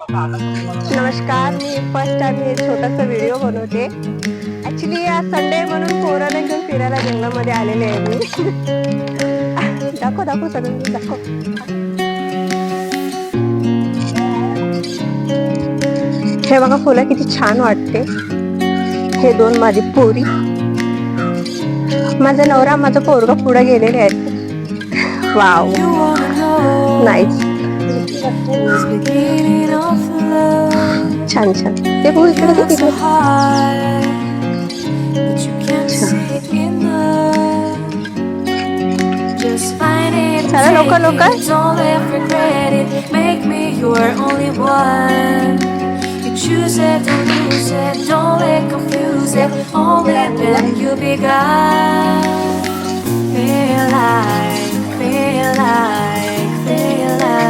नमस्कार, मी first time हे छोटासा व्हिडिओ बनवते. ऍक्च्युली आज संडे म्हणून पोराला घेऊन फिरायला जंगलामध्ये आलेले आहे मी. दाखव सगळं दाखव. हे बघा फुलं किती छान वाटते. हे दोन माझी पोरी, माझा नवरा, माझा पोरगा पुढे गेलेले आहेत. Wow, nice. छान छान. ते फुल इकडे तिकडे. चला लवकर लवकर. Choose it, don't lose it, don't let confuse it. Only then you begun. Feel like that. Feel like.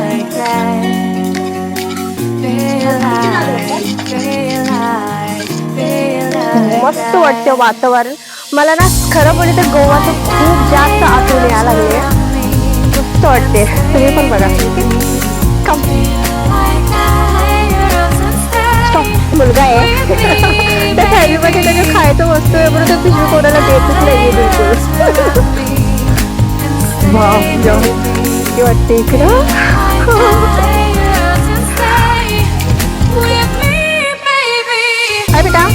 मस्त वाटते वातावरण. मला ना खरं बोलले तर गोवाचं खूप जास्त आठवण यायला लागले. मस्त वाटते. तुम्ही पण बघा. मुलगा आहे त्या थालीमध्ये त्याच्या खायचं वस्तू आहे बरोबर. तर पिशवी कोणाला देतच नाहीये बिलकुल. वाटते इकडं. बेटा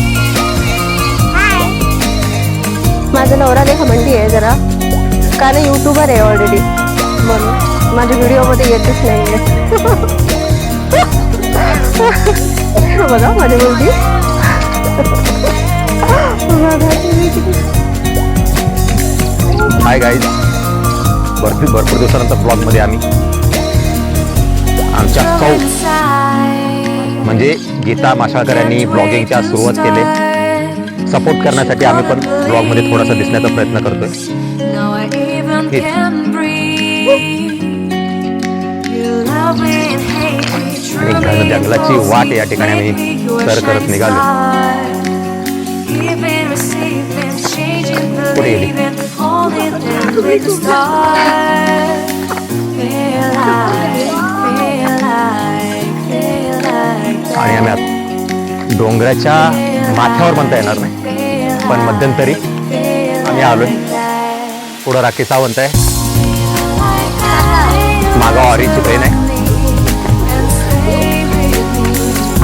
माझा नवरा लय घमंडी आहे जरा, कारण युट्यूबर आहे ऑलरेडी, म्हणून माझ्या व्हिडिओ मध्ये येतच नाहीये. बघा माझी मुलगी. हाय गाईज, भरपूर दिवसानंतर ब्लॉग मध्ये आम्ही आमच्या सौ म्हणजे गीता माशाळकर यांनी ब्लॉगिंगच्या सुरुवात केले. सपोर्ट करण्यासाठी आम्ही पण ब्लॉग मध्ये थोडासा दिसण्याचा प्रयत्न करतोय. आणि जंगलाची वाट या ठिकाणी आम्ही सर करत निघालो. पुढे गेली. आणि आम्ही डोंगराच्या माथ्यावर म्हणता येणार नाही, पण मध्यंतरी आम्ही आलोय. पुढं राखी सावंत आहे, मागा ऑरेंजची ट्रेन आहे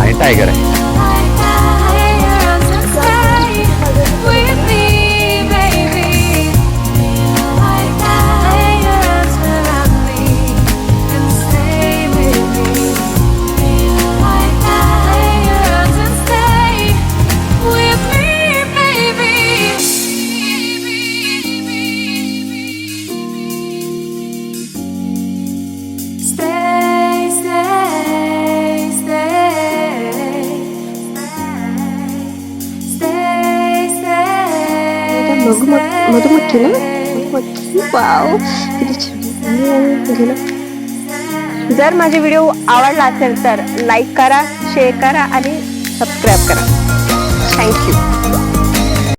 आणि टायगर आहे. मधुमक्खी ना, मधुमक्खी. वाव किती छान. जर माझे व्हिडिओ आवडला असेल तर लाईक करा, शेअर करा आणि सबस्क्राईब करा. थँक्यू.